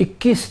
21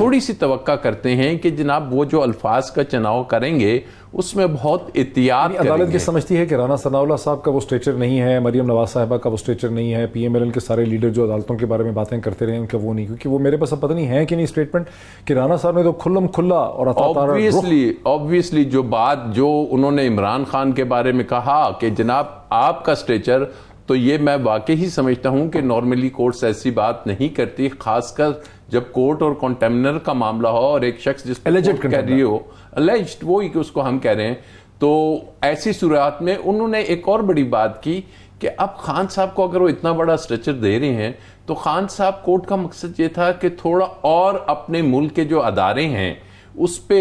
تھوڑی سی توقع کرتے ہیں کہ جناب وہ جو الفاظ کا چناؤ کریں گے اس میں بہت احتیاط کریں عدالت گے. یہ سمجھتی ہے کہ رانا ثناء اللہ صاحب کا وہ اسٹیچر نہیں ہے, مریم نواز صاحبہ کا وہ اسٹیچر نہیں ہے, پی ایم ایل این کے سارے لیڈر جو عدالتوں کے بارے میں باتیں کرتے رہے ان کا وہ نہیں, کیونکہ وہ میرے پاس اب پتہ نہیں ہے کہ نہیں اسٹیٹمنٹ کہ رانا صاحب نے تو کھلم کھلا اور obviously جو بات جو انہوں نے عمران خان کے بارے میں کہا کہ جناب آپ کا اسٹیچر, تو یہ میں واقعی سمجھتا ہوں کہ نارملی کورٹس ایسی بات نہیں کرتی, خاص کر جب کورٹ اور کنٹمنر کا معاملہ ہو اور ایک شخص جس کو کہہ رہی ہو alleged, وہی کہ اس کو ہم کہہ رہے ہیں. تو ایسی صورت میں انہوں نے ایک اور بڑی بات کی کہ اب خان صاحب کو اگر وہ اتنا بڑا اسٹرکچر دے رہے ہیں تو خان صاحب کورٹ کا مقصد یہ تھا کہ تھوڑا اور اپنے ملک کے جو ادارے ہیں اس پہ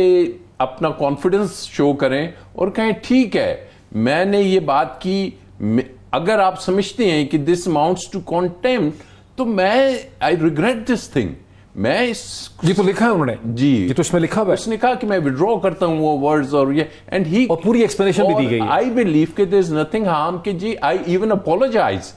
اپنا کانفیڈنس شو کریں اور کہیں ٹھیک ہے میں نے یہ بات کی, اگر آپ سمجھتے ہیں کہ دس اماؤنٹس ٹو کنٹمپٹ تو میں آئی ریگریٹ دس تھنگ. میں اس یہ تو لکھا ہے انہوں نے, جی یہ تو اس میں لکھا ہوا ہے, اس نے کہا کہ میں وڈرا کرتا ہوں وہ ورڈز اور یہ, اینڈ ہی اور پوری ایکسپلینیشن بھی دی گئی ہے. آئی بلیو کہ دیر از نتھنگ ہارم کہ جی آئی ایون اپولوجائز.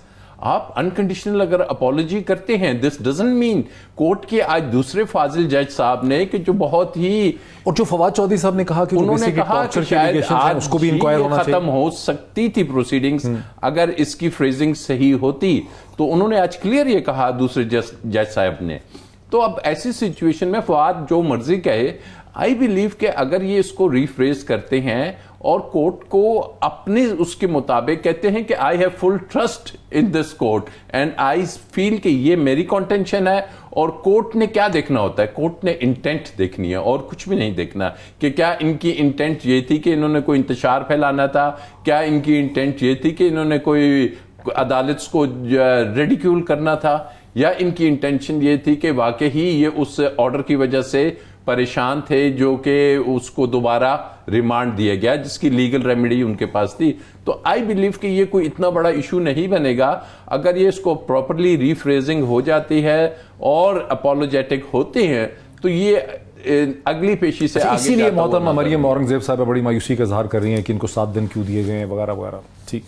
آپ انکنڈیشنل اگر اپولوجی کرتے ہیں دس ڈزنٹ مین کورٹ کے آج دوسرے فاضل جج صاحب نے کہ جو بہت ہی, اور جو فواد چودھری صاحب نے کہا کہ انہوں نے کہا کہ شاید آج اس کو بھی انکوائر ہونا چاہیے, ختم ہو سکتی تھی پروسیڈنگز اگر اس کی فریزنگ صحیح ہوتی. تو انہوں نے آج کلیئر یہ کہا دوسرے جج صاحب نے. تو اب ایسی سچویشن میں فواد جو مرضی کہے, آئی بلیو کہ اگر یہ اس کو ریفریز کرتے ہیں اور کورٹ کو اپنے اس کے مطابق کہتے ہیں کہ I have full trust in this court and I feel کہ یہ میری کنٹینشن ہے, اور کورٹ نے کیا دیکھنا ہوتا ہے, کورٹ نے انٹینٹ دیکھنی ہے اور کچھ بھی نہیں دیکھنا کہ کیا ان کی انٹینٹ یہ تھی کہ انہوں نے کوئی انتشار پھیلانا تھا, کیا ان کی انٹینٹ یہ تھی کہ انہوں نے کوئی عدالت کو ریڈیکیول کرنا تھا, یا ان کی انٹینشن یہ تھی کہ واقعی یہ اس آرڈر کی وجہ سے پریشان تھے جو کہ اس کو دوبارہ ریمانڈ دیا گیا جس کی لیگل ریمیڈی ان کے پاس تھی. تو آئی بلیو کہ یہ کوئی اتنا بڑا ایشو نہیں بنے گا اگر یہ اس کو پراپرلی ریفریزنگ ہو جاتی ہے اور اپولوجیٹک ہوتے ہیں تو یہ اگلی پیشی سے آگے. اسی لیے محترمہ مریم اورنگزیب صاحبہ بڑی مایوسی کا اظہار کر رہی ہیں کہ ان کو 7 دن کیوں دیے گئے ہیں وغیرہ وغیرہ. ٹھیک,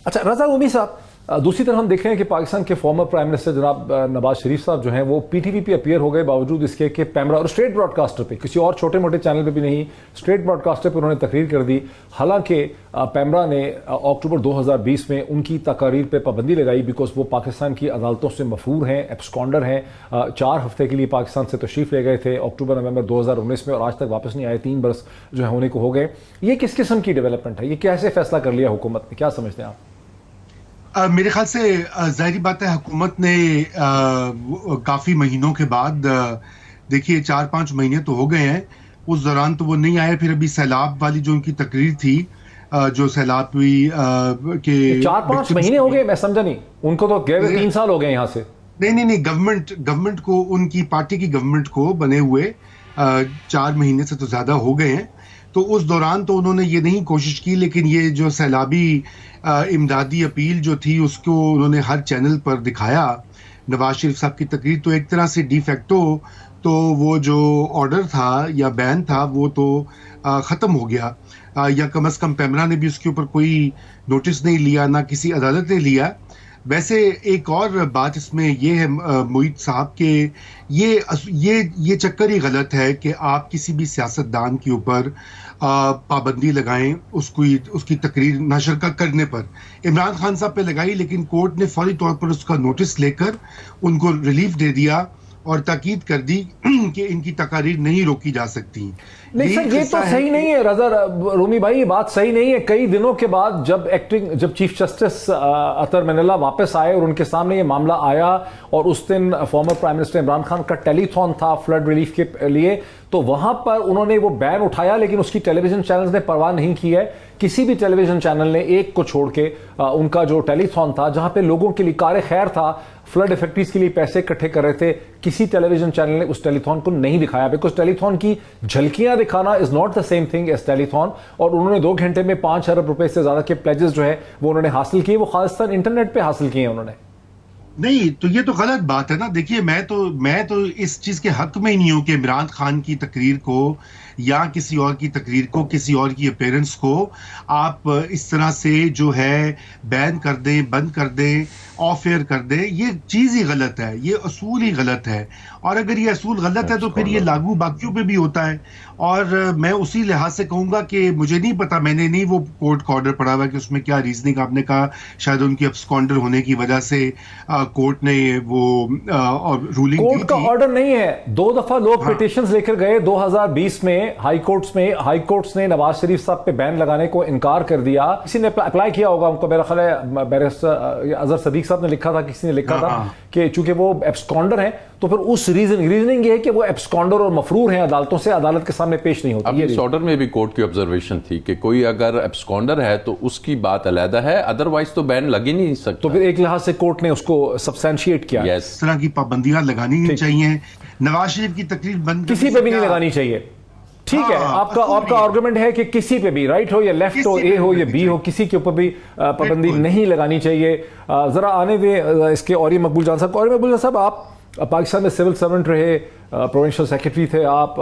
اچھا رضا رومی صاحب, دوسری طرف ہم دیکھ رہے ہیں کہ پاکستان کے فارمر پرائم منسٹر جناب نواز شریف صاحب جو ہیں وہ پی ٹی وی پہ اپیئر ہو گئے باوجود اس کے کہ پیمرا اور اسٹیٹ براڈ کاسٹر پہ, کسی اور چھوٹے موٹے چینل پہ بھی نہیں, اسٹیٹ براڈ کاسٹر پہ انہوں نے تقریر کر دی. حالانکہ پیمرا نے اکتوبر 2020 میں ان کی تقاریر پہ پابندی لگائی بیکاز وہ پاکستان کی عدالتوں سے مفرور ہیں, ایبسکانڈر ہیں, 4 ہفتے کے لیے پاکستان سے تشریف لے گئے تھے اکتوبر نومبر 2019 میں اور آج تک واپس نہیں آئے, 3 برس جو ہے ہونے کو ہو گئے. یہ کس قسم کی ڈیولپمنٹ ہے, یہ کیسے فیصلہ کر لیا حکومت نے, کیا سمجھتے ہیں آپ؟ میرے خیال سے ظاہری بات ہے حکومت نے کافی مہینوں کے بعد, دیکھیے 4-5 مہینے تو ہو گئے ہیں, اس دوران تو وہ نہیں آئے. پھر ابھی سیلاب والی جو ان کی تقریر تھی, جو سیلاب ہوئی کہ 4-5 مہینے ہو گئے, میں سمجھا نہیں, ان کو تو گئے 3 سال ہو گئے یہاں سے. نہیں, گورنمنٹ کو, ان کی پارٹی کی گورنمنٹ کو بنے ہوئے 4 مہینے سے تو زیادہ ہو گئے ہیں. تو اس دوران تو انہوں نے یہ نہیں کوشش کی, لیکن یہ جو سیلابی امدادی اپیل جو تھی اس کو انہوں نے ہر چینل پر دکھایا. نواز شریف صاحب کی تقریر تو ایک طرح سے ڈی فیکٹو تو وہ جو آرڈر تھا یا بین تھا وہ تو ختم ہو گیا, یا کم از کم پیمرا نے بھی اس کے اوپر کوئی نوٹس نہیں لیا, نہ کسی عدالت نے لیا. ویسے ایک اور بات اس میں یہ ہے معید صاحب کہ یہ چکر ہی غلط ہے کہ آپ کسی بھی سیاستدان کے اوپر پابندی لگائیں اس کی تقریر نشر کرنے پر. عمران خان صاحب پہ لگائی, لیکن کورٹ نے فوری طور پر اس کا نوٹس لے کر ان کو ریلیف دے دیا اور تاکید کر دی کہ ان کی تقاریر نہیں روکی جا سکتی. نہیں سر, یہ تو صحیح نہیں ہے رضا رومی بھائی, یہ بات صحیح نہیں ہے. کئی دنوں کے بعد جب چیف جسٹس اطہر من اللہ واپس آئے اور ان کے سامنے یہ معاملہ آیا اور اس دن former prime minister Imran Khan کا ٹیلی تھون تھا فلڈ ریلیف کے لیے, تو وہاں پر انہوں نے وہ بین اٹھایا, لیکن اس کی ٹیلی ویژن چینلز نے پرواہ نہیں کی ہے. کسی بھی ٹیلی ویژن چینل نے ایک کو چھوڑ کے ان کا جو ٹیلی تھون تھا جہاں پہ لوگوں کے لیے کار خیر تھا, فلڈ افیکٹریز کے لیے پیسے اکٹھے کر رہے تھے, کسی ٹیلی ویژن چینل نے اس ٹیلی تھون کو نہیں دکھایا بیکاز ٹیلی تھون کی جھلکیاں دکھانا is not the same thing as telethon. اور انہوں نے 2 گھنٹے میں 5 ارب روپے سے زیادہ کے پلیجز جو ہے وہ انہوں نے حاصل کیے, وہ خالصتاً انٹرنیٹ پہ حاصل کیے ہیں انہوں نے. نہیں تو یہ تو غلط بات ہے نا. دیکھیے میں تو اس چیز کے حق میں ہی نہیں ہوں کہ عمران خان کی تقریر کو یا کسی اور کی تقریر کو, کسی اور کی اپیرنس کو آپ اس طرح سے جو ہے بین کر دیں, بند کر دیں. آف ایئر کر دے، یہ چیز ہی غلط ہے، یہ اصول ہی غلط ہے. اور اگر یہ اصول غلط ہے تو پھر یہ لاگو باقیوں پہ بھی ہوتا ہے. اور میں اسی لحاظ سے کہوں گا کہ مجھے نہیں پتا، میں نے نہیں وہ کورٹ کا آرڈر پڑھا ہوا کہ اس میں کیا ریزننگ. آپ نے کہا شاید ان کی ابسکانڈر ہونے کی وجہ سے کورٹ نے وہ رولنگ دی. کورٹ کا آرڈر نہیں ہے، 2 دفعہ لوگ پیٹیشنز لے کر گئے 2020 میں ہائی کورٹس نے نواز شریف صاحب پہ بین لگانے کو انکار کر دیا. کسی نے اپلائی کیا ہوگا ان کو، میرا خیال ہے بیرسٹر اظہر صدیق صاحب نے لکھا تھا، کسی نے لکھا تھا کہ چونکہ وہ ایبسکانڈر ہیں تو پھر اس ریزننگ یہ ہے کہ وہ ایبسکانڈر اور مفرور ہیں عدالتوں سے، عدالت کے سامنے پیش نہیں ہوتی. اب اس آرڈر میں بھی کورٹ کی آبزرویشن تھی کہ کوئی اگر ایبسکانڈر ہے تو اس کی بات علیحدہ ہے، ادروائز تو بین لگ ہی نہیں سکتا. تو پھر ایک لحاظ سے کورٹ نے اس کو سبسٹینشیٹ کیا. اس طرح کی پابندیاں لگانی نہیں چاہیے. نواز شریف کی تقریر بند کسی پہ بھی نہیں لگانی چاہیے. ٹھیک ہے، آپ کا آرگومنٹ ہے کہ کسی پہ بھی، رائٹ ہو یا لیفٹ ہو، اے ہو یا بی ہو، کسی کے اوپر بھی پابندی نہیں لگانی چاہیے. ذرا آنے دیں اس کے اور یہ مقبول جان صاحب کو. اور مقبول جان صاحب، آپ پاکستان میں سول سرونٹ رہے، پروونشل سیکرٹری تھے، آپ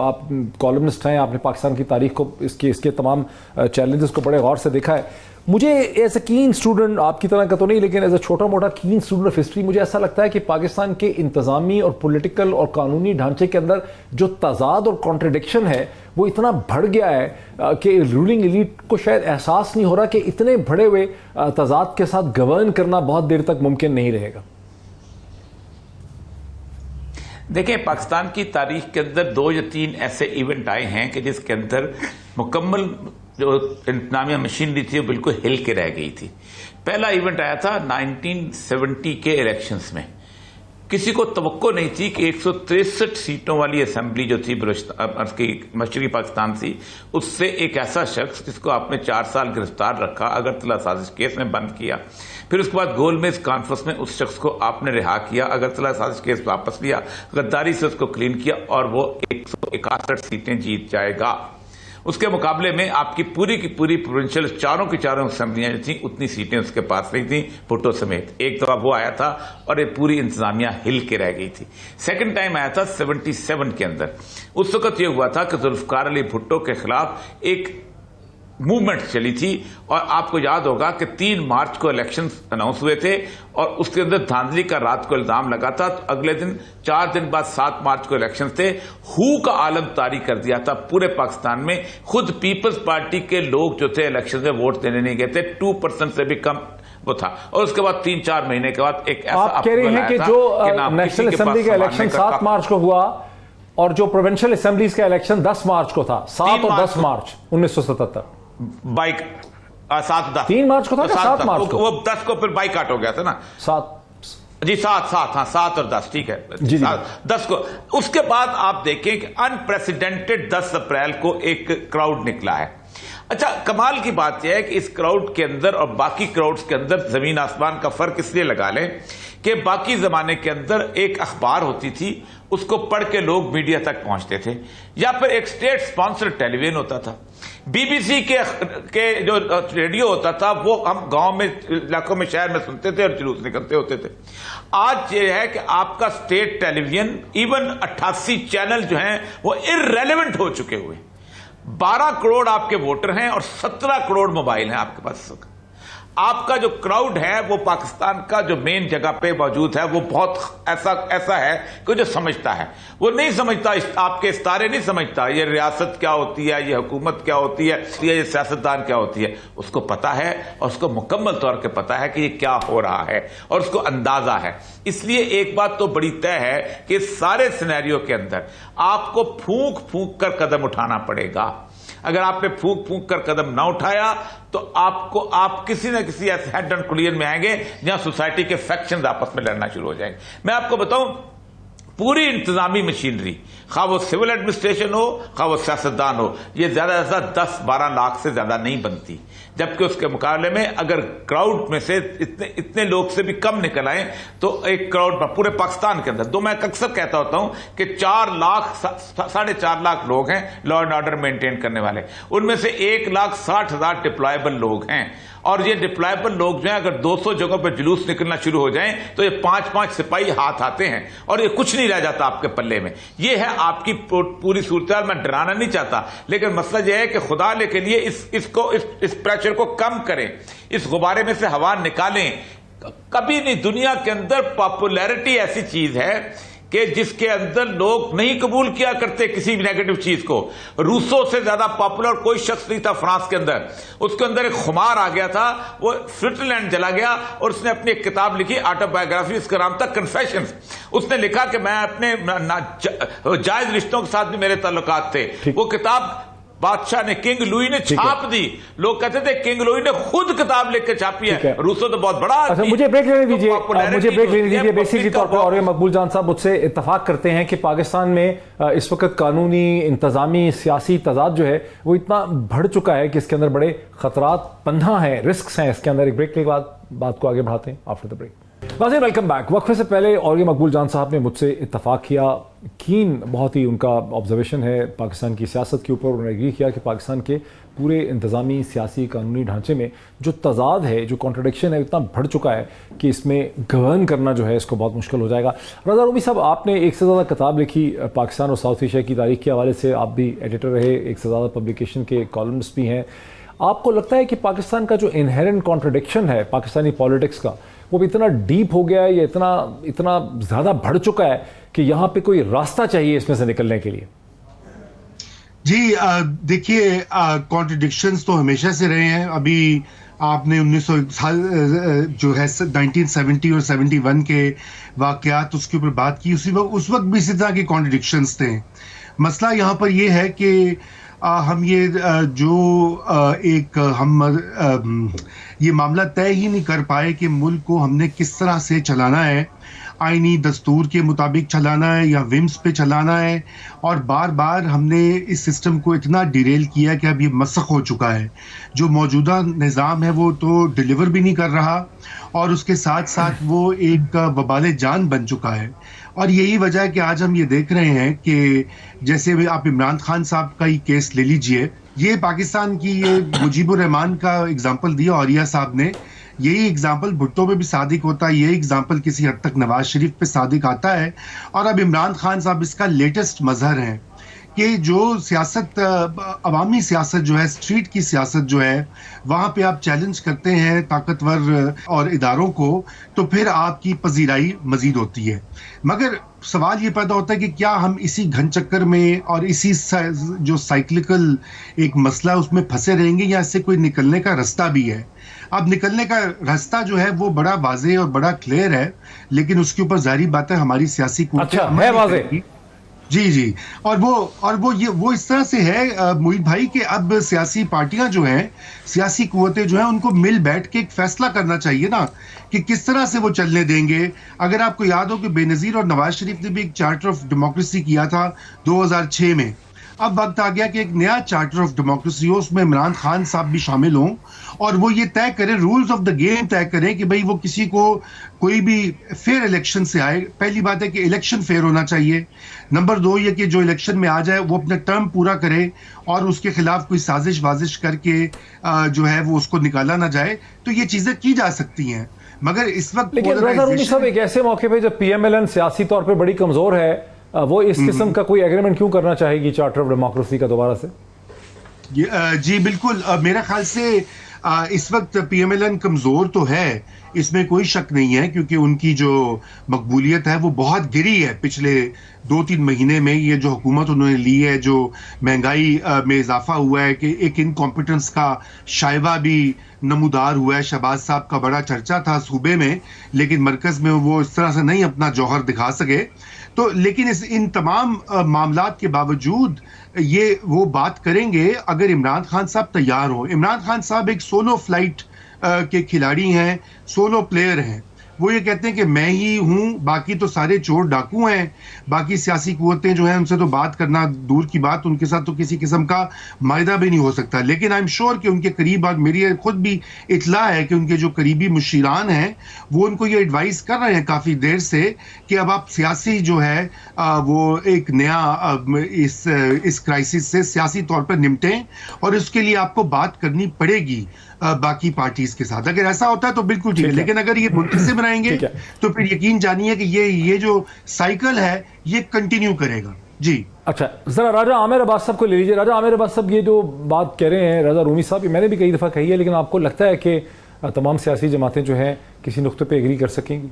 کالمنسٹ ہیں، آپ نے پاکستان کی تاریخ کو، اس کے تمام چیلنجز کو بڑے غور سے دیکھا ہے. مجھے ایز اے کین اسٹوڈنٹ، آپ کی طرح کا تو نہیں لیکن ایز اے چھوٹا موٹا کین اسٹوڈنٹ آف ہسٹری، مجھے ایسا لگتا ہے کہ پاکستان کے انتظامی اور پولیٹیکل اور قانونی ڈھانچے کے اندر جو تضاد اور کانٹرڈکشن ہے وہ اتنا بڑھ گیا ہے کہ رولنگ ایلیٹ کو شاید احساس نہیں ہو رہا کہ اتنے بڑے ہوئے تضاد کے ساتھ گورن کرنا بہت دیر تک ممکن نہیں رہے گا. دیکھیں، پاکستان کی تاریخ کے اندر 2 یا 3 ایسے ایونٹ آئے ہیں کہ جس کے اندر مکمل جو انتظامیہ مشینری تھی وہ بالکل ہل کے رہ گئی تھی. پہلا ایونٹ آیا تھا 1970 کے الیکشنز میں. کسی کو توقع نہیں تھی کہ 163 سیٹوں والی اسمبلی جو تھی مشرقی پاکستان تھی، اس سے ایک ایسا شخص جس کو آپ نے 4 سال گرفتار رکھا، اگرتلہ سازش کیس میں بند کیا، پھر اس کے بعد گول میز کانفرنس میں اس شخص کو آپ نے رہا کیا، اگرتلہ سازش کیس واپس لیا، غداری سے اس کو کلین کیا اور وہ 161 سیٹیں جیت جائے گا. اس کے مقابلے میں آپ کی پوری پروونشل چاروں کی چاروں اسمبلیاں جو تھیں اتنی سیٹیں اس کے پاس نہیں تھیں، بھٹو سمیت. ایک دفعہ وہ آیا تھا اور یہ پوری انتظامیہ ہل کے رہ گئی تھی. سیکنڈ ٹائم آیا تھا 77 کے اندر. اس وقت یہ ہوا تھا کہ ذوالفقار علی بھٹو کے خلاف ایک موومنٹ چلی تھی، اور آپ کو یاد ہوگا کہ 3 مارچ کو الیکشن اناؤنس ہوئے تھے اور اس کے اندر دھاندلی کا رات کو الزام لگا تھا. تو اگلے دن 4 دن بعد 7 مارچ کو الیکشن تھے. ہو کا عالم طاری کر دیا تھا پورے پاکستان میں. خود پیپلز پارٹی کے لوگ جو تھے الیکشن میں ووٹ دینے نہیں گئے تھے، 2% سے بھی کم وہ تھا. اور اس کے بعد 3-4 مہینے کے بعد ایک ایسا آپ کہہ رہے ہیں کہ جو نیشنل اسمبلی کا الیکشن 7 مارچ کو ہوا اور جو پروونشل اسمبلیز کا الیکشن 10 مارچ کو تھا، 7 اور 10 مارچ 1977 بائک 3 مارچ کو تھا کہ 7 مارچ کو؟ وہ 10 کو پھر بائک آٹ ہو گیا تھا نا. 7 ہاں 7 اور 10 ٹھیک ہے 10 کو. اس کے بعد آپ دیکھیں کہ انپریسیڈنٹڈ 10 اپریل کو ایک کراؤڈ نکلا ہے. اچھا، کمال کی بات یہ ہے کہ اس کراؤڈ کے اندر اور باقی کراؤڈز کے اندر زمین آسمان کا فرق اس لیے لگا لیں کہ باقی زمانے کے اندر ایک اخبار ہوتی تھی، اس کو پڑھ کے لوگ میڈیا تک پہنچتے تھے، یا پھر ایک اسٹیٹ اسپانسر ٹیلی ویژن ہوتا تھا. بی بی سی کے جو ریڈیو ہوتا تھا وہ ہم گاؤں میں، علاقوں میں، شہر میں سنتے تھے اور جلوس نکلتے ہوتے تھے. آج یہ ہے کہ آپ کا اسٹیٹ ٹیلی ویژن، ایون 88 چینل جو ہیں وہ ارریلیونٹ ہو چکے ہوئے. 12 کروڑ آپ کے ووٹر ہیں اور 17 کروڑ موبائل ہیں آپ کے پاس. آپ کا جو کراؤڈ ہے وہ پاکستان کا جو مین جگہ پہ موجود ہے وہ بہت ایسا ہے کہ جو سمجھتا ہے، وہ نہیں سمجھتا آپ کے استارے نہیں سمجھتا یہ ریاست کیا ہوتی ہے، یہ حکومت کیا ہوتی ہے، یہ سیاستدان کیا ہوتی ہے. اس کو پتا ہے اور اس کو مکمل طور پہ پتا ہے کہ یہ کیا ہو رہا ہے اور اس کو اندازہ ہے. اس لیے ایک بات تو بڑی طے ہے کہ سارے سینیریو کے اندر آپ کو پھونک کر قدم اٹھانا پڑے گا. اگر آپ نے پھونک کر قدم نہ اٹھایا تو آپ کسی نہ کسی ایسے ہیڈ اینڈ کولیجن میں آئیں گے جہاں سوسائٹی کے فیکشنز آپس میں لڑنا شروع ہو جائیں گے. میں آپ کو بتاؤں، پوری انتظامی مشینری، خواہ وہ سول ایڈمنسٹریشن ہو خواہ وہ سیاستدان ہو، یہ زیادہ سے زیادہ 10-12 لاکھ سے زیادہ نہیں بنتی. جبکہ اس کے مقابلے میں اگر کراؤڈ میں سے اتنے لوگ سے بھی کم نکل آئیں تو ایک کراؤڈ پورے پاکستان کے اندر، میں اکثر کہتا ہوتا ہوں کہ 4 لاکھ لوگ ہیں لا اینڈ آرڈر مینٹین کرنے والے، ان میں سے 1,60,000 ڈپلائبل لوگ ہیں. اور یہ ڈپلائبل لوگ جو ہیں اگر 200 جگہوں پہ جلوس نکلنا شروع ہو جائیں تو یہ 5-5 سپاہی ہاتھ آتے ہیں اور یہ کچھ نہیں رہ جاتا آپ کے پلے میں. یہ ہے آپ کی پوری صورتحال. میں ڈرانا نہیں چاہتا لیکن مسئلہ یہ ہے کہ خدا لے کے لیے اس پریشر کو کم کریں، اس غبارے میں سے ہوا نکالیں. کبھی نہیں. دنیا کے اندر پاپولیرٹی ایسی چیز ہے کہ جس کے اندر لوگ نہیں قبول کیا کرتے کسی بھی نیگیٹو چیز کو. روسو سے زیادہ پاپولر کوئی شخص نہیں تھا فرانس کے اندر. اس کے اندر ایک خمار آ گیا تھا, وہ سوئٹزرلینڈ چلا گیا اور اس نے اپنی ایک کتاب لکھی, آٹو بایوگرافی, اس کا نام تھا کنفیشنز. اس نے لکھا کہ میں اپنے جائز رشتوں کے ساتھ بھی میرے تعلقات تھے. وہ کتاب بادشاہ نے, کنگ لوئی نے چھاپ دی. لوگ کہتے تھے کنگ لوئی نے خود کتاب لکھ کے چھاپی ہے. روسو تو بہت بڑا آدمی. مجھے بریک لینے دیجیے. بیسیکلی طور پر اور مقبول جان صاحب مجھ سے اتفاق کرتے ہیں کہ پاکستان میں اس وقت قانونی, انتظامی, سیاسی تضاد جو ہے وہ اتنا بڑھ چکا ہے کہ اس کے اندر بڑے خطرات پنہاں ہیں, رسکس ہیں اس کے اندر. ایک بریک کے بعد بات کو آگے بڑھاتے ہیں آفٹر دا بریک. ناظرین ویلکم بیک. وقفے سے پہلے اور یہ مقبول جان صاحب نے مجھ سے اتفاق کیا, کین بہت ہی ان کا آبزرویشن ہے پاکستان کی سیاست کے اوپر. انہوں نے ایگری کیا کہ پاکستان کے پورے انتظامی, سیاسی, قانونی ڈھانچے میں جو تضاد ہے, جو کانٹرڈکشن ہے, اتنا بڑھ چکا ہے کہ اس میں گورن کرنا جو ہے اس کو بہت مشکل ہو جائے گا. رضا رومی صاحب, آپ نے ایک سے زیادہ کتاب لکھی پاکستان اور ساؤتھ ایشیا کی تاریخ کے حوالے سے. آپ بھی ایڈیٹر رہے, ایک سے زیادہ پبلیکیشن کے کالمنسٹ بھی ہیں. آپ کو لگتا ہے کہ پاکستان کا جو انہیرنٹ کانٹرڈکشن ہے پاکستانی پالیٹکس کا, وہ بھی اتنا ڈیپ ہو گیا ہے یا اتنا زیادہ بڑھ چکا ہے کہ یہاں پہ کوئی راستہ چاہیے اس میں سے نکلنے کے لیے؟ جی دیکھیے, کانٹرڈکشنز تو ہمیشہ سے رہے ہیں. ابھی آپ نے 1900 جو ہے 1970 اور 71 کے واقعات اس کے اوپر بات کی. اس وقت بھی اسی طرح کے کانٹرڈکشنز تھے. مسئلہ یہاں پر یہ ہے کہ ہم یہ یہ معاملہ طے ہی نہیں کر پائے کہ ملک کو ہم نے کس طرح سے چلانا ہے. آئینی دستور کے مطابق چلانا ہے یا ومس پہ چلانا ہے, اور بار بار ہم نے اس سسٹم کو اتنا ڈیریل کیا کہ اب یہ مسخ ہو چکا ہے. جو موجودہ نظام ہے وہ تو ڈیلیور بھی نہیں کر رہا, اور اس کے ساتھ ساتھ وہ ایک وبال جان بن چکا ہے. اور یہی وجہ ہے کہ آج ہم یہ دیکھ رہے ہیں کہ جیسے آپ عمران خان صاحب کا ہی کیس لے لیجئے. یہ پاکستان کی یہ مجیب الرحمان کا اگزامپل دیا اوریہ صاحب نے, یہی اگزامپل بھٹو پہ بھی صادق ہوتا ہے, یہی اگزامپل کسی حد تک نواز شریف پہ صادق آتا ہے. اور اب عمران خان صاحب اس کا لیٹسٹ مظہر ہیں کہ جو سیاست, عوامی سیاست جو ہے, اسٹریٹ کی سیاست جو ہے, وہاں پہ آپ چیلنج کرتے ہیں طاقتور اور اداروں کو, تو پھر آپ کی پذیرائی مزید ہوتی ہے. مگر سوال یہ پیدا ہوتا ہے کہ کیا ہم اسی گھن چکر میں اور اسی جو سائیکلیکل ایک مسئلہ اس میں پھنسے رہیں گے, یا اس سے کوئی نکلنے کا رستہ بھی ہے؟ اب نکلنے کا راستہ جو ہے وہ بڑا واضح اور بڑا کلیئر ہے, لیکن اس کے اوپر ظاہری بات ہے ہماری سیاسی قوتیں ہے واضح. جی اور وہ اس طرح سے ہے محیط بھائی کہ اب سیاسی پارٹیاں جو ہیں, سیاسی قوتیں جو ہیں, ان کو مل بیٹھ کے ایک فیصلہ کرنا چاہیے نا کہ کس طرح سے وہ چلنے دیں گے. اگر آپ کو یاد ہو کہ بے نظیر اور نواز شریف نے بھی ایک چارٹر آف ڈیموکریسی کیا تھا 2006 میں. اب وقت آ گیا کہ ایک نیا چارٹر آف ڈیموکریسی ہو, اس میں عمران خان صاحب بھی شامل ہوں, اور وہ یہ طے کریں, رولز آف دا گیم طے کریں کہ بھئی وہ کسی کو کوئی بھی فیئر الیکشن سے آئے. پہلی بات ہے کہ الیکشن فیئر ہونا چاہیے. نمبر 2 یہ کہ جو الیکشن میں آ جائے وہ اپنا ٹرم پورا کرے, اور اس کے خلاف کوئی سازش وازش کر کے جو ہے وہ اس کو نکالا نہ جائے. تو یہ چیزیں کی جا سکتی ہیں, مگر اس وقت لیکن رضا رومی صاحب ایک ایسے موقع پہ جب پی ایم ایل این سیاسی طور پہ بڑی کمزور ہے, وہ اس قسم کا کوئی ایگریمنٹ کیوں کرنا چاہے گی چارٹر آف ڈیموکریسی کا دوبارہ سے؟ جی بالکل, میرے خیال سے اس وقت پی ایم ایل این کمزور تو ہے, اس میں کوئی شک نہیں ہے, کیونکہ ان کی جو مقبولیت ہے وہ بہت گری ہے پچھلے 2-3 مہینے میں. یہ جو حکومت انہوں نے لی ہے, جو مہنگائی میں اضافہ ہوا ہے, کہ ایک انکمپیٹنس کا شائبہ بھی نمودار ہوا ہے. شہباز صاحب کا بڑا چرچا تھا صوبے میں, لیکن مرکز میں وہ اس طرح سے نہیں اپنا جوہر دکھا سکے. تو لیکن ان تمام معاملات کے باوجود یہ وہ بات کریں گے اگر عمران خان صاحب تیار ہوں. عمران خان صاحب ایک سولو فلائٹ کے کھلاڑی ہیں, سولو پلیئر ہیں. وہ یہ کہتے ہیں کہ میں ہی ہوں, باقی تو سارے چور ڈاکو ہیں, باقی سیاسی قوتیں جو ہیں ان سے تو بات کرنا دور کی بات, ان کے ساتھ تو کسی قسم کا معاہدہ بھی نہیں ہو سکتا. لیکن آئی ایم شیور کہ ان کے قریب, اور میری خود بھی اطلاع ہے کہ ان کے جو قریبی مشیران ہیں وہ ان کو یہ ایڈوائز کر رہے ہیں کافی دیر سے کہ اب آپ سیاسی جو ہے وہ ایک نیا اس کرائسس سے سیاسی طور پر نمٹیں, اور اس کے لیے آپ کو بات کرنی پڑے گی باقی پارٹیز کے ساتھ. اگر ایسا ہوتا ہے تو بالکل ٹھیک ہے, لیکن اگر یہ منتظم رہیں گے تو پھر یقین جانیے کہ یہ جو سائیکل ہے یہ کنٹینیو کرے گا. جی اچھا, ذرا راجہ عامر عباس صاحب کو لے لیجیے. راجہ عامر عباس صاحب یہ جو بات کہہ رہے ہیں رضا رومی صاحب, میں نے بھی کئی دفعہ کہی ہے, لیکن آپ کو لگتا ہے کہ تمام سیاسی جماعتیں جو ہیں کسی نقطے پہ ایگری کر سکیں گی؟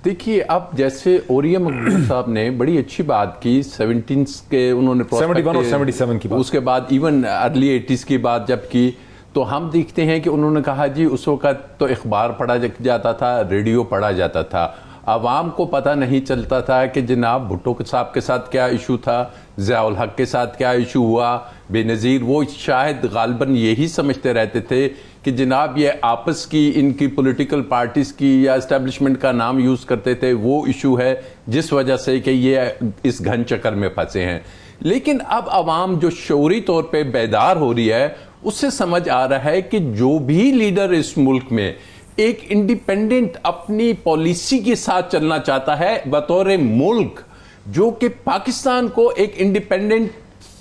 دیکھیے اب جیسے اوریا مقبول صاحب نے بڑی اچھی بات کی 17 کے انہوں نے 71 اور 77 کی بات، اس کے بعد ایون ارلی 80s کی بات جب کی تو ہم دیکھتے ہیں کہ انہوں نے کہا جی اس وقت تو اخبار پڑھا جاتا تھا، ریڈیو پڑھا جاتا تھا، عوام کو پتہ نہیں چلتا تھا کہ جناب بھٹو صاحب کے ساتھ کیا ایشو تھا، ضیاء الحق کے ساتھ کیا ایشو ہوا، بے نظیر وہ شاید غالباً یہی سمجھتے رہتے تھے کہ جناب یہ آپس کی ان کی پولیٹیکل پارٹیز کی یا اسٹیبلشمنٹ کا نام یوز کرتے تھے، وہ ایشو ہے جس وجہ سے کہ یہ اس گھن چکر میں پھنسے ہیں. لیکن اب عوام جو شعوری طور پہ بیدار ہو رہی ہے اس سے سمجھ آ رہا ہے کہ جو بھی لیڈر اس ملک میں ایک انڈیپینڈنٹ اپنی پالیسی کے ساتھ چلنا چاہتا ہے بطور ملک، جو کہ پاکستان کو ایک انڈیپینڈنٹ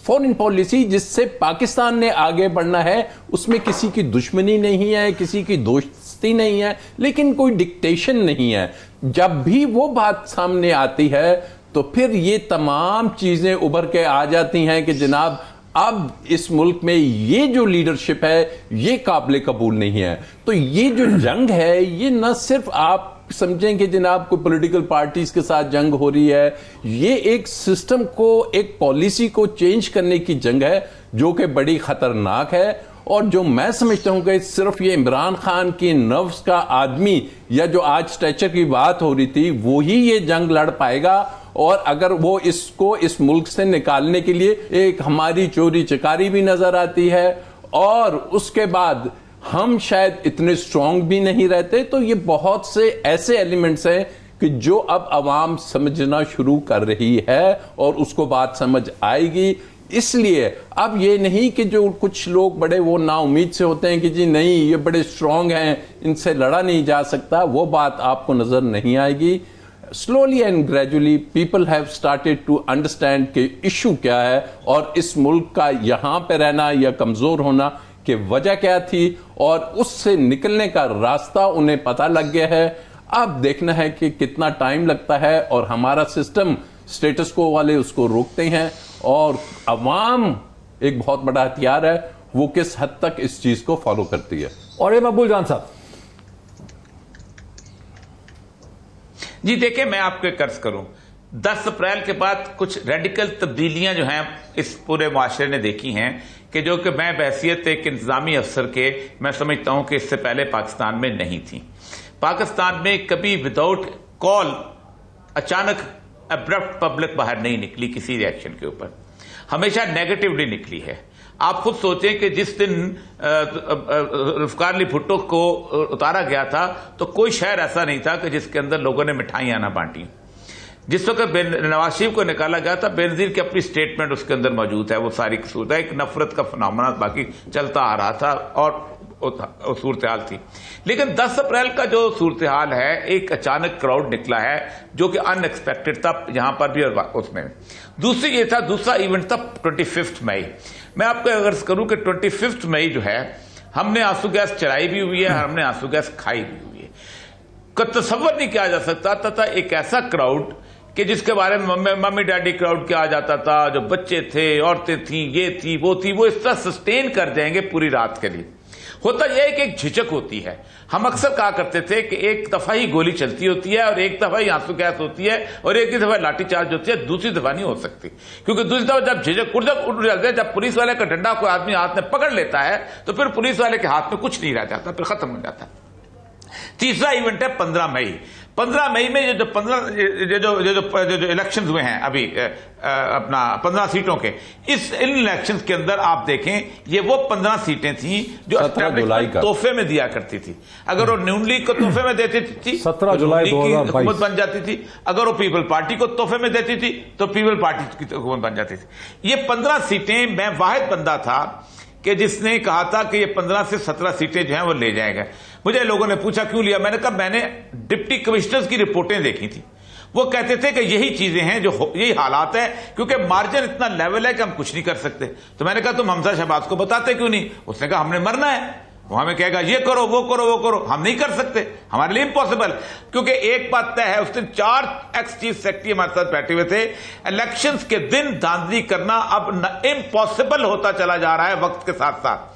فورن پالیسی جس سے پاکستان نے آگے بڑھنا ہے، اس میں کسی کی دشمنی نہیں ہے، کسی کی دوستی نہیں ہے، لیکن کوئی ڈکٹیشن نہیں ہے. جب بھی وہ بات سامنے آتی ہے تو پھر یہ تمام چیزیں ابھر کے آ جاتی ہیں کہ جناب اب اس ملک میں یہ جو لیڈرشپ ہے یہ قابل قبول نہیں ہے. تو یہ جو جنگ ہے یہ نہ صرف آپ سمجھیں کہ جناب کوئی پولیٹیکل پارٹیز کے ساتھ جنگ ہو رہی ہے، یہ ایک سسٹم کو، ایک پالیسی کو چینج کرنے کی جنگ ہے جو کہ بڑی خطرناک ہے. اور جو میں سمجھتا ہوں کہ صرف یہ عمران خان کی نفس کا آدمی یا جو آج اسٹیچر کی بات ہو رہی تھی وہی یہ جنگ لڑ پائے گا. اور اگر وہ اس کو اس ملک سے نکالنے کے لیے ایک ہماری چوری چکاری بھی نظر آتی ہے اور اس کے بعد ہم شاید اتنے اسٹرانگ بھی نہیں رہتے، تو یہ بہت سے ایسے ایلیمنٹس ہیں کہ جو اب عوام سمجھنا شروع کر رہی ہے اور اس کو بات سمجھ آئے گی. اس لیے اب یہ نہیں کہ جو کچھ لوگ بڑے وہ نا امید سے ہوتے ہیں کہ جی نہیں یہ بڑے اسٹرانگ ہیں ان سے لڑا نہیں جا سکتا، وہ بات آپ کو نظر نہیں آئے گی. Slowly and gradually people have started to understand کہ ایشو کیا ہے اور اس ملک کا یہاں پہ رہنا یا کمزور ہونا کہ وجہ کیا تھی، اور اس سے نکلنے کا راستہ انہیں پتہ لگ گیا ہے. اب دیکھنا ہے کہ کتنا ٹائم لگتا ہے اور ہمارا سسٹم اسٹیٹس کو والے اس کو روکتے ہیں، اور عوام ایک بہت بڑا ہتھیار ہے وہ کس حد تک اس چیز کو فالو کرتی ہے. اور یہ مقبول جان صاحب جی دیکھیں، میں آپ کو ایک عرض کروں، 10 اپریل کے بعد کچھ ریڈیکل تبدیلیاں جو ہیں اس پورے معاشرے نے دیکھی ہیں کہ جو کہ میں بحیثیت ایک انتظامی افسر کے میں سمجھتا ہوں کہ اس سے پہلے پاکستان میں نہیں تھی. پاکستان میں کبھی وداؤٹ کال اچانک ابرپٹ پبلک باہر نہیں نکلی کسی ریئیکشن کے اوپر، ہمیشہ نیگیٹولی نکلی ہے. آپ خود سوچیں کہ جس دن ذوالفقار علی بھٹو کو اتارا گیا تھا تو کوئی شہر ایسا نہیں تھا کہ جس کے اندر لوگوں نے مٹھائیاں نہ بانٹی. جس وقت نواز شریف کو نکالا گیا تھا بے نظیر کی اپنی سٹیٹمنٹ اس کے اندر موجود ہے، وہ ساری صورت ہے ایک نفرت کا فنامنا باقی چلتا آ رہا تھا اور صورتحال تھی. لیکن 10 اپریل کا جو صورتحال ہے ایک اچانک کراؤڈ نکلا ہے جو کہ ان ایکسپیکٹڈ تھا یہاں پر بھی اور اس میں. دوسری یہ تھا، دوسرا ایونٹ تھا 25 مئی. میں آپ کو عرض کروں کہ 25 مئی جو ہے ہم نے آنسو گیس چلائی بھی ہوئی ہے، ہم نے آنسو گیس کھائی بھی ہوئی ہے. تصور نہیں کیا جا سکتا تھا ایک ایسا کراؤڈ کہ جس کے بارے میں ممی ڈیڈی کراؤڈ کیا جاتا تھا، جو بچے تھے، عورتیں تھیں، یہ تھی وہ تھی، وہ اس طرح سسٹین کر جائیں گے پوری رات کے لیے. ہوتا یہ ہے کہ ایک جھجک ہوتی ہے. ہم اکثر کہا کرتے تھے کہ ایک دفعہ ہی گولی چلتی ہوتی ہے اور ایک دفعہ ہی آنسو گیس ہوتی ہے اور ایک ہی دفعہ لاٹھی چارج ہوتی ہے، دوسری دفعہ نہیں ہو سکتی. کیونکہ دوسری دفعہ جب جھجک اٹھ جاتی ہے، جب پولیس والے کا ڈنڈا کوئی آدمی ہاتھ میں پکڑ لیتا ہے تو پھر پولیس والے کے ہاتھ میں کچھ نہیں رہ جاتا، پھر ختم ہو جاتا ہے. تیسرا ایونٹ ہے 15 مئی. 15 مئی میں جو الیکشنز ہوئے ہیں ابھی اپنا 15 سیٹوں کے، ان الیکشنز کے اندر آپ دیکھیں یہ وہ 15 سیٹیں تھیں جو تحفے میں دیا کرتی تھی. اگر وہ نون لیگ کو تحفے میں دیتی تھی 17 جولائی کی حکومت بن جاتی تھی، اگر وہ پیپل پارٹی کو تحفے میں دیتی تھی تو پیپل پارٹی کی حکومت بن جاتی تھی. یہ 15 سیٹیں میں واحد بندہ تھا کہ جس نے کہا تھا کہ یہ 15 سے 17 سیٹیں جو ہیں وہ لے جائے گا. مجھے لوگوں نے پوچھا کیوں لیا، میں نے کہا میں نے ڈپٹی کمشنرز کی رپورٹیں دیکھی تھی، وہ کہتے تھے کہ یہی چیزیں ہیں، جو یہی حالات ہیں، کیونکہ مارجن اتنا لیول ہے کہ ہم کچھ نہیں کر سکتے. تو میں نے کہا تم حمزہ شہباز کو بتاتے کیوں نہیں؟ اس نے کہا ہم نے مرنا ہے، وہ ہمیں کہے گا یہ کرو وہ کرو وہ کرو، ہم نہیں کر سکتے، ہمارے لیے امپاسبل. کیونکہ ایک بات طے ہے، اس دن 4 ایکس چیف سیکرٹری ہمارے ساتھ بیٹھے ہوئے تھے. الیکشنز کے دن دھاندلی کرنا اب امپاسبل ہوتا چلا جا رہا ہے وقت کے ساتھ ساتھ.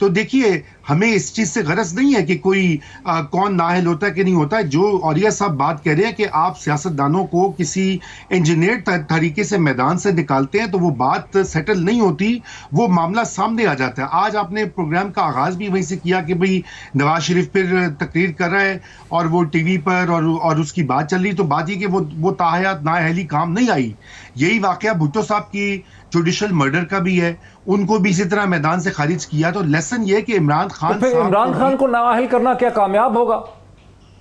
تو دیکھیے ہمیں اس چیز سے غرض نہیں ہے کہ کوئی کون نااہل ہوتا ہے کہ نہیں ہوتا ہے. جو اوریہ صاحب بات کہہ رہے ہیں کہ آپ سیاستدانوں کو کسی انجینئر طریقے سے میدان سے نکالتے ہیں تو وہ بات سیٹل نہیں ہوتی, وہ معاملہ سامنے آ جاتا ہے. آج آپ نے پروگرام کا آغاز بھی وہیں سے کیا کہ بھئی نواز شریف پھر تقریر کر رہا ہے اور وہ ٹی وی پر اور اس کی بات چل رہی, تو بات یہ کہ وہ تاحیات نااہلی کام نہیں آئی. یہی واقعہ بھٹو صاحب کی جوڈیشل مرڈر کا بھی ہے, ان کو بھی اسی طرح میدان سے خارج کیا. تو لیسن یہ کہ عمران خان صاحب عمران خان کو نااہل کرنا کیا کامیاب ہوگا؟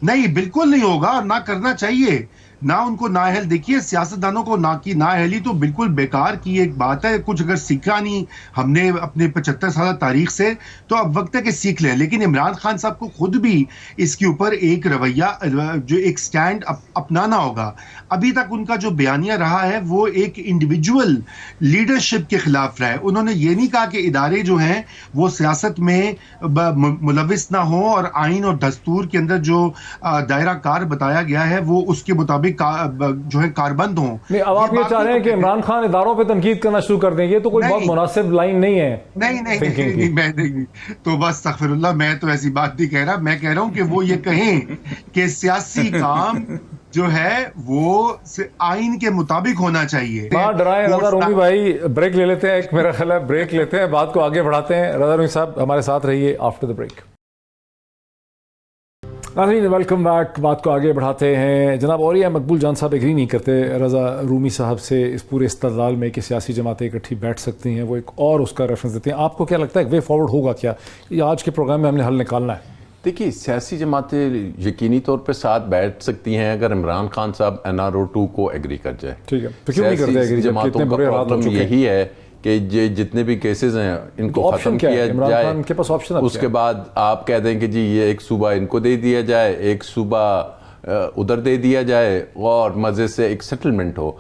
نہیں, بالکل نہیں ہوگا, اور نہ کرنا چاہیے. نہ ان کو نااہل, دیکھیے سیاستدانوں کو نہ کی نااہلی تو بالکل بیکار کی ایک بات ہے. کچھ اگر سیکھا نہیں ہم نے اپنے 75 سالہ تاریخ سے تو اب وقت ہے کہ سیکھ لیں. لیکن عمران خان صاحب کو خود بھی اس کے اوپر ایک رویہ, جو ایک سٹینڈ اپنانا ہوگا. ابھی تک ان کا جو بیانیہ رہا ہے وہ ایک انڈیویجول لیڈرشپ کے خلاف رہا ہے. انہوں نے یہ نہیں کہا کہ ادارے جو ہیں وہ سیاست میں ملوث نہ ہوں اور آئین اور دستور کے اندر جو دائرہ کار بتایا گیا ہے وہ اس کے مطابق جو ہے کاربند ہوں. نہیں, اب آپ یہ چاہ رہے ہیں کہ عمران خان اداروں پہ تنقید کرنا شروع کر دیں, یہ تو کوئی بہت مناسب لائن نہیں ہے. نہیں, میں نہیں, تو بس استغفر اللہ, میں تو ایسی بات نہیں کہہ رہا. میں کہہ رہا ہوں کہ وہ یہ کہیں کہ سیاسی کام جو ہے وہ آئین کے مطابق ہونا چاہیے. ڈرائیں رضا رومی بھائی, بریک لے لیتے ہیں, ایک میرا خیال ہے بریک لیتے ہیں, بات کو آگے بڑھاتے ہیں. رضا رومی صاحب ہمارے ساتھ رہیے آفٹر دا بریک. ناظرین ویلکم بیک. بات کو آگے بڑھاتے ہیں. جناب اوریہ مقبول جان صاحب ایگری نہیں کرتے رضا رومی صاحب سے اس پورے استدلال میں کہ سیاسی جماعتیں اکٹھی بیٹھ سکتی ہیں, وہ ایک اور اس کا ریفرنس دیتے ہیں. آپ کو کیا لگتا ہے ایک وے فارورڈ ہوگا کیا, یہ آج کے پروگرام میں ہم نے حل نکالنا ہے؟ دیکھیے سیاسی جماعتیں یقینی طور پہ ساتھ بیٹھ سکتی ہیں اگر عمران خان صاحب NRO 2 کو ایگری کر جائے. ٹھیک ہے, تو کیوں نہیں کرتے ایگری؟ جماعتوں کا پرابلم یہی ہے کہ جتنے بھی کیسز ہیں ان کو ختم کیا جائے, اس کے بعد آپ کہہ دیں کہ جی یہ ایک صوبہ ان کو دے دیا جائے, ایک صوبہ ادھر دے دیا جائے اور مزے سے ایک سیٹلمنٹ ہو.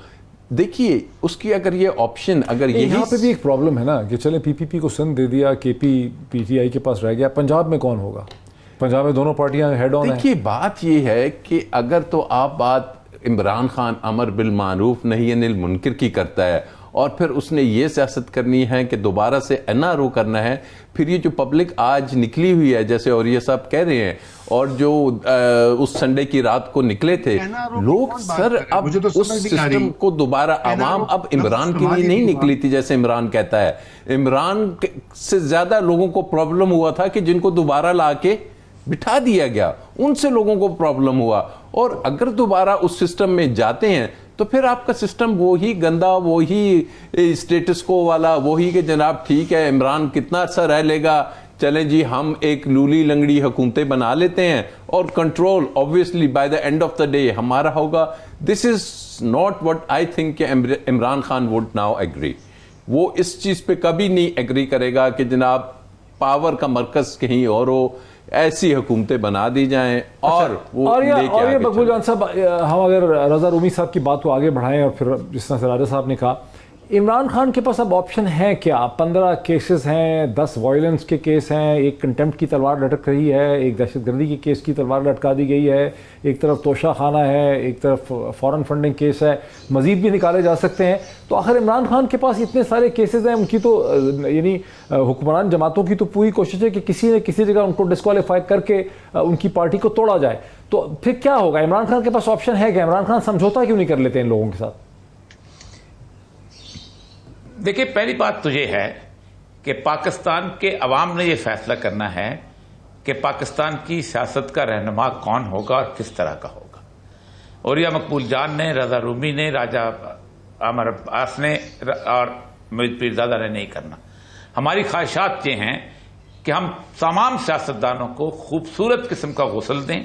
دیکھیے اس کی اگر یہ آپشن, اگر یہاں پہ بھی ایک پرابلم ہے نا کہ چلیں PPP کو سندھ دے دیا, KP PTI کے پاس رہ گیا, پنجاب میں کون ہوگا؟ پنجاب میں دونوں پارٹیاں ہیڈ آن ہیں. دیکھیے بات یہ ہے کہ اگر تو آپ بات عمران خان امر بالمعروف نہی عن المنکر کی کرتا ہے اور پھر اس نے یہ سیاست کرنی ہے کہ دوبارہ سے NRO کرنا ہے, پھر یہ جو پبلک آج نکلی ہوئی ہے جیسے اوریہ صاحب کہہ رہے ہیں, اور جو اس سنڈے کی رات کو نکلے تھے لوگ, سر اب اس سسٹم کو دوبارہ, عوام اب عمران کے لیے نہیں نکلی تھی جیسے عمران کہتا ہے. عمران سے زیادہ لوگوں کو پرابلم ہوا تھا کہ جن کو دوبارہ لا کے بٹھا دیا گیا, ان سے لوگوں کو پرابلم ہوا. اور اگر دوبارہ اس سسٹم میں جاتے ہیں تو پھر آپ کا سسٹم وہی گندا, وہی اسٹیٹس کو والا, وہی کہ جناب ٹھیک ہے عمران کتنا عرصہ رہ لے گا, چلیں جی ہم ایک لولی لنگڑی حکومتیں بنا لیتے ہیں اور control obviously by the end of the day ہمارا ہوگا. This is not what I think کہ Imran Khan would now agree. وہ اس چیز پہ کبھی نہیں ایگری کرے گا کہ جناب پاور کا مرکز کہیں اور ہو, ایسی حکومتیں بنا دی جائیں اور وہ لے کے آگے. مقبول جان صاحب, ہم اگر رضا رومی صاحب کی بات کو آگے بڑھائیں اور پھر جس طرح سے راجہ صاحب نے کہا, عمران خان کے پاس اب آپشن ہے کیا؟ 15 کیسز ہیں, 10 وائلنس کے کیس ہیں, ایک کنٹمپٹ کی تلوار لٹک رہی ہے, ایک دہشت گردی کے کیس کی تلوار لٹکا دی گئی ہے, ایک طرف توشہ خانہ ہے, ایک طرف فورن فنڈنگ کیس ہے, مزید بھی نکالے جا سکتے ہیں. تو آخر عمران خان کے پاس اتنے سارے کیسز ہیں, ان کی تو یعنی حکمران جماعتوں کی تو پوری کوشش ہے کہ کسی نہ کسی جگہ ان کو ڈسکوالیفائی کر کے ان کی پارٹی کو توڑا جائے. تو پھر کیا ہوگا؟ عمران خان کے پاس آپشن ہے کہ عمران خان سمجھوتا کیوں نہیں کر لیتے ان لوگوں کے ساتھ؟ دیکھیں پہلی بات تو یہ ہے کہ پاکستان کے عوام نے یہ فیصلہ کرنا ہے کہ پاکستان کی سیاست کا رہنما کون ہوگا اور کس طرح کا ہوگا. اوریہ مقبول جان نے, رضا رومی نے, راجہ عامر عباس نے اور مجید پیرزادہ نے نہیں کرنا. ہماری خواہشات یہ ہیں کہ ہم تمام سیاستدانوں کو خوبصورت قسم کا غسل دیں,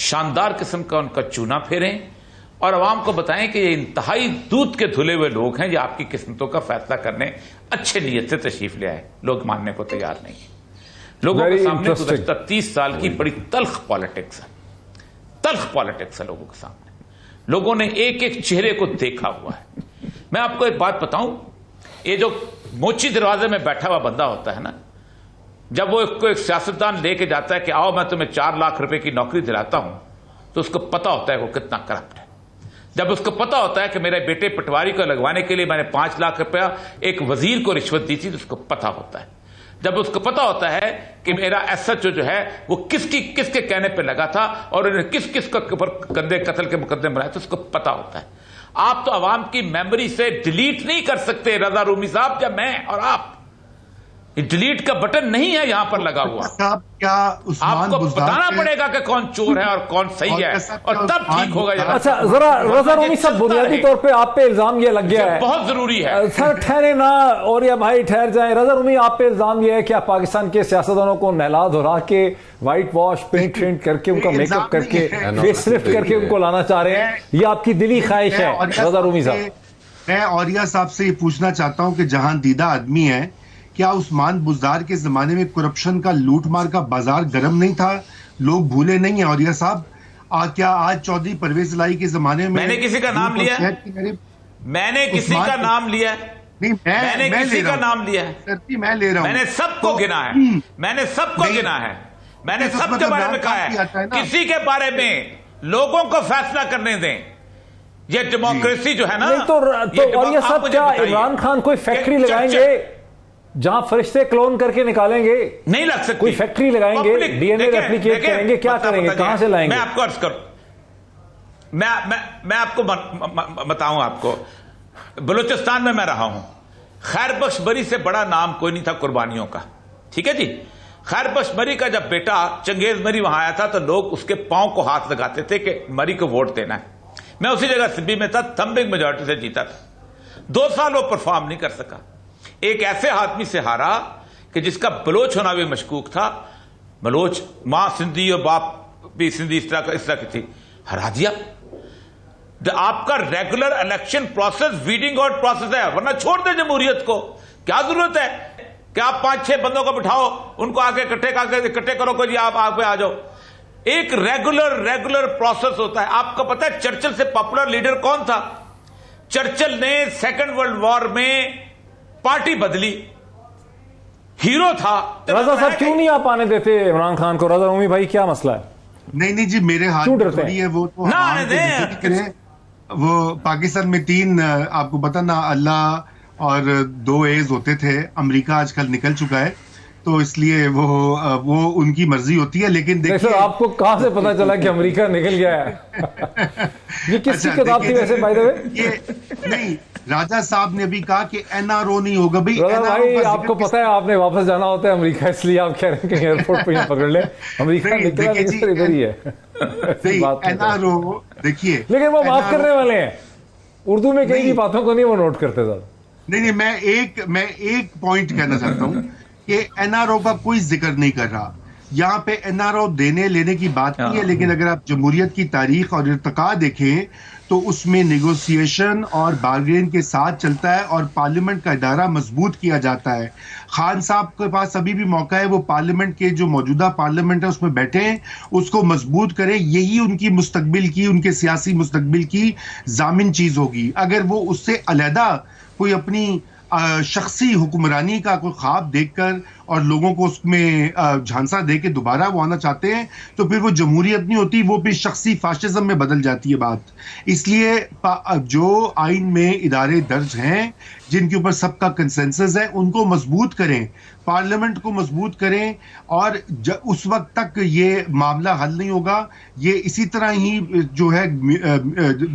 شاندار قسم کا ان کا چونا پھیریں اور عوام کو بتائیں کہ یہ انتہائی دودھ کے دھلے ہوئے لوگ ہیں, یہ آپ کی قسمتوں کا فیصلہ کرنے اچھے نیت سے تشریف لے آئے. لوگ ماننے کو تیار نہیں ہیں. لوگوں کے سامنے گزشتہ 30 سال کی بڑی تلخ پالیٹکس ہے, تلخ پالیٹکس ہے لوگوں کے سامنے. لوگوں نے ایک ایک چہرے کو دیکھا ہوا ہے. میں آپ کو ایک بات بتاؤں, یہ جو موچی دروازے میں بیٹھا ہوا بندہ ہوتا ہے نا, جب وہ ایک سیاستدان لے کے جاتا ہے کہ آؤ میں تمہیں 4 لاکھ روپے کی نوکری دلاتا ہوں, تو اس کو پتا ہوتا ہے وہ کتنا کرپٹ ہے. جب اس کو پتا ہوتا ہے کہ میرے بیٹے پٹواری کو لگوانے کے لیے میں نے 5 لاکھ روپیہ ایک وزیر کو رشوت دی تھی, تو اس کو پتا ہوتا ہے. جب اس کو پتا ہوتا ہے کہ میرا ایس ایچ او جو ہے وہ کس کے کہنے پہ لگا تھا اور انہیں کس کا قتل کے مقدمے بنائے تھے، اس کو پتا ہوتا ہے. آپ تو عوام کی میموری سے ڈیلیٹ نہیں کر سکتے رضا رومی صاحب، یا میں اور آپ. ڈیلیٹ کا بٹن نہیں ہے یہاں پر لگا ہوا. آپ کو بتانا پڑے گا کہ کون چور ہے اور کون صحیح ہے، اور تب ٹھیک ہوگا. اچھا ذرا رضا رومی صاحب، بنیادی طور پہ آپ پہ الزام یہ لگ گیا ہے، بہت ضروری ہے سر ٹھہرے نا اور یا بھائی ٹھہر جائیں. رضا رومی آپ پہ الزام یہ ہے کہ آپ پاکستان کے سیاستدانوں کو نہلا دھلا کے وائٹ واش پینٹ کر کے ان کا میک اپ کر کے فیس لفٹ کر کے ان کو لانا چاہ رہے ہیں. یہ آپ کی دلی خواہش ہے رضا رومی صاحب؟ میں عوریہ صاحب سے یہ پوچھنا چاہتا ہوں کہ جہاں دیدہ آدمی ہے، کیا عثمان بزدار کے زمانے میں کرپشن کا لوٹ مار کا بازار گرم نہیں تھا؟ لوگ بھولے نہیں ہیں عوریہ صاحب؟ کیا آج چودھری پرویز الہی کے زمانے میں نے کسی کا نام لیا؟ میں نے کسی کا نام لیا؟ نہیں، میں نے کسی کا نام لیا ہے؟ میں لے رہا ہوں. میں نے سب کو گنا ہے، میں نے سب کو گنا ہے، میں نے سب کے بارے میں کہا ہے. کسی کے بارے میں لوگوں کو فیصلہ کرنے دیں. یہ ڈیموکریسی جو ہے نا، تو عوریہ صاحب کیا عمران خان کوئی فیکٹری لگائیں گے جہاں فرشتے کلون کر کے نکالیں گے؟ نہیں لگ سکتی. کوئی فیکٹری لگائیں گے، ڈی این اے ریپلیکیٹ کریں گے، کیا کریں گے، کہاں سے لائیں گے؟ میں آپ کو عرض کروں، میں آپ کو بتاؤں. آپ کو بلوچستان میں رہا ہوں. خیر بخش مری سے بڑا نام کوئی نہیں تھا قربانیوں کا، ٹھیک ہے جی. خیر بخش مری کا جب بیٹا چنگیز مری وہاں آیا تھا تو لوگ اس کے پاؤں کو ہاتھ لگاتے تھے کہ مری کو ووٹ دینا ہے. میں اسی جگہ سبی میں تھا، تھمبنگ میجورٹی سے جیتا تھا. 2 سال وہ پرفارم نہیں کر سکا. ایک ایسے آدمی سے ہارا کہ جس کا بلوچ ہونا بھی مشکوک تھا. بلوچ، ماں سندھی اور باپ بھی سندھی، اس طرح کی تھی. ہرا دیا. آپ کا regular election process wedding out process ہے، ورنہ چھوڑ دیں جمہوریت کو. کیا ضرورت ہے کہ آپ 5-6 بندوں کو بٹھاؤ، ان کو آگے اکٹھے کرو کہ جی آپ آگے آ جاؤ. ایک ریگولر پروسیس ہوتا ہے. آپ کو پتا ہے چرچل سے پاپولر لیڈر کون تھا؟ چرچل نے سیکنڈ ورلڈ وار میں پارٹی بدلی، ہیرو تھا. رضا صاحب کیوں نہیں آپ آنے دیتے عمران خان کو؟ رضا رومی بھائی کیا مسئلہ ہے؟ نہیں جی، میرے ہاتھ میں تھوڑی ہے، وہ تو وہ پاکستان میں 3 آپ کو پتا نا اللہ اور 2 ایز ہوتے تھے. امریکہ آج کل نکل چکا ہے، تو اس لیے وہ ان کی مرضی ہوتی ہے. لیکن دیکھیے آپ کو کہاں سے پتا چلا کہ امریکہ نکل گیا ہے؟ یہ کس کی کتاب تھی ویسے بائی دی وے؟ نہیں، راجہ صاحب نے بھی کہا کہ این آر او نہیں ہوگا. بھائی آپ کو پتا ہے آپ نے واپس جانا ہوتا ہے امریکہ، اس لیے آپ کہہ رہے ہیں کہ ایئرپورٹ پہ پکڑ لیں. امریکہ نکلا نہیں، ادھر ہی ہے. این آر او دیکھیے، لیکن وہ معاف کرنے والے ہیں. اردو میں کئی باتوں کو نہیں وہ نوٹ کرتے زیادہ. نہیں، میں ایک پوائنٹ کہنا چاہتا ہوں کہ این آر او کا کوئی ذکر نہیں کر رہا یہاں پہ. این آر او دینے لینے کی بات نہیں ہے، لیکن اگر آپ جمہوریت کی تاریخ اور ارتقاء دیکھیں تو اس میں نیگوسیشن اور بارگین کے ساتھ چلتا ہے اور پارلیمنٹ کا ادارہ مضبوط کیا جاتا ہے. خان صاحب کے پاس ابھی بھی موقع ہے، وہ پارلیمنٹ کے جو موجودہ پارلیمنٹ ہے اس میں بیٹھے ہیں، اس کو مضبوط کریں. یہی ان کی مستقبل کی، ان کے سیاسی مستقبل کی ضامن چیز ہوگی. اگر وہ اس سے علیحدہ کوئی اپنی شخصی حکمرانی کا کوئی خواب دیکھ کر اور لوگوں کو اس میں جھانسا دے کے دوبارہ وہ آنا چاہتے ہیں تو پھر وہ جمہوریت نہیں ہوتی، وہ بھی شخصی فاشزم میں بدل جاتی ہے بات. اس لیے جو آئین میں ادارے درج ہیں جن کے اوپر سب کا کنسنسس ہے، ان کو مضبوط کریں، پارلیمنٹ کو مضبوط کریں. اور اس وقت تک یہ معاملہ حل نہیں ہوگا. یہ اسی طرح ہی جو ہے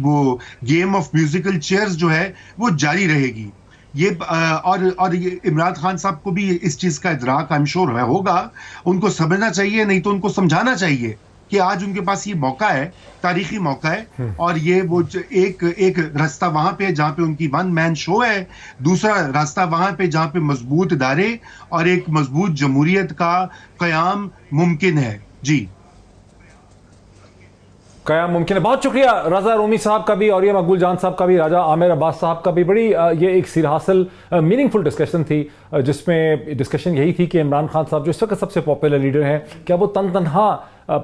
وہ گیم آف میوزیکل چیئرز جو ہے وہ جاری رہے گی. یہ اور یہ عمران خان صاحب کو بھی اس چیز کا ادراک I'm sure ہوگا. ان کو سمجھنا چاہیے، نہیں تو ان کو سمجھانا چاہیے کہ آج ان کے پاس یہ موقع ہے، تاریخی موقع ہے. اور یہ وہ ایک راستہ وہاں پہ جہاں پہ ان کی 1 man شو ہے، دوسرا راستہ وہاں پہ جہاں پہ مضبوط ادارے اور ایک مضبوط جمہوریت کا قیام ممکن ہے. جی قیام ممکن ہے. بہت شکریہ رضا رومی صاحب کا بھی، اور یہ مقبول جان صاحب کا بھی، راجہ عامر عباس صاحب کا بھی. بڑی یہ ایک سیر حاصل میننگ فل ڈسکشن تھی، جس میں ڈسکشن یہی تھی کہ عمران خان صاحب جو اس وقت سب سے پاپولر لیڈر ہیں، کیا وہ تنہا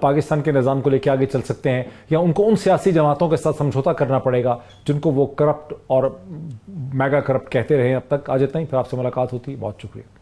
پاکستان کے نظام کو لے کے آگے چل سکتے ہیں، یا ان کو ان سیاسی جماعتوں کے ساتھ سمجھوتا کرنا پڑے گا جن کو وہ کرپٹ اور میگا کرپٹ کہتے رہے اب تک. آج اتنا ہی، پھر آپ سے ملاقات ہوتی. بہت شکریہ.